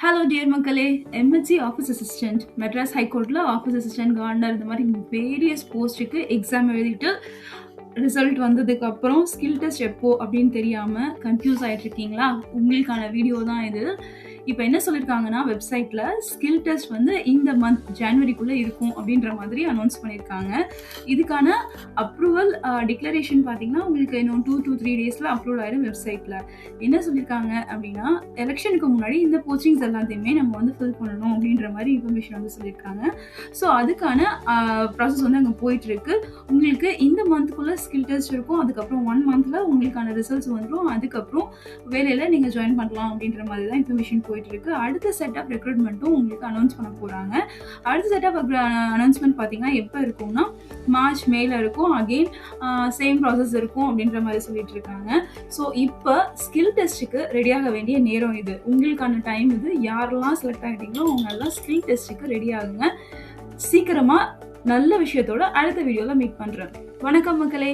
Hello dear மக்களே. MSc office assistant, Madras ஹைகோர்ட்டில் office assistant, governor, இந்த மாதிரி வேரியஸ் போஸ்ட்டுக்கு எக்ஸாம் எழுதிட்டு ரிசல்ட் வந்ததுக்கப்புறம் ஸ்கில் டெஸ்ட் எப்போ அப்படின்னு தெரியாமல் கன்ஃபியூஸ் ஆகிட்டு இருக்கீங்களா? உங்களுக்கான வீடியோ தான் இது. இப்போ என்ன சொல்லியிருக்காங்கன்னா, வெப்சைட்டில் ஸ்கில் டெஸ்ட் வந்து இந்த மந்த் ஜனவரிக்குள்ளே இருக்கும் அப்படின்ற மாதிரி அனௌன்ஸ் பண்ணியிருக்காங்க. இதுக்கான அப்ரூவல் டிக்ளரேஷன் பார்த்தீங்கன்னா உங்களுக்கு இன்னும் 2 to 3 டேஸில் அப்ரூவல் ஆயிடும். வெப்சைட்டில் என்ன சொல்லியிருக்காங்க அப்படின்னா, எலெக்ஷனுக்கு முன்னாடி இந்த போஸ்டிங்ஸ் எல்லாத்தையுமே நம்ம வந்து ஃபில் பண்ணணும் அப்படின்ற மாதிரி இன்ஃபர்மேஷன் வந்து சொல்லியிருக்காங்க. ஸோ அதுக்கான ப்ராசஸ் வந்து அங்கே போயிட்டுருக்கு. உங்களுக்கு இந்த மந்த்துக்குள்ளே ஸ்கில் டெஸ்ட் இருக்கும். அதுக்கப்புறம் 1 மந்த்தில் உங்களுக்கான ரிசல்ட்ஸ் வந்துடும். அதுக்கப்புறம் வேலையில் நீங்கள் ஜாயின் பண்ணலாம் அப்படின்ற மாதிரி தான் இன்ஃபர்மேஷன் போயிட்டு இருக்கு. அடுத்த செட் ஆஃப் ரெக்ரூட்மெண்ட்டும் உங்களுக்கு அனௌன்ஸ் பண்ண போறாங்க. அடுத்த செட் ஆஃப் அனௌன்ஸ்மெண்ட் பார்த்தீங்கன்னா எப்போ இருக்கும்னா மார்ச் மேல இருக்கும். அகெயின் சேம் ப்ராசஸ் இருக்கும் அப்படின்ற மாதிரி சொல்லிட்டு இருக்காங்க. ஸோ இப்போ ஸ்கில் டெஸ்ட்டுக்கு ரெடியாக வேண்டிய நேரம் இது. உங்களுக்கான டைம் இது. யாரெல்லாம் செலக்ட் ஆகிட்டீங்களோ அவங்க எல்லாம் ஸ்கில் டெஸ்ட்டுக்கு ரெடி ஆகுங்க. சீக்கிரமா நல்ல விஷயத்தோட அடுத்த வீடியோல மீட் பண்றேன். வணக்கம் மக்களே.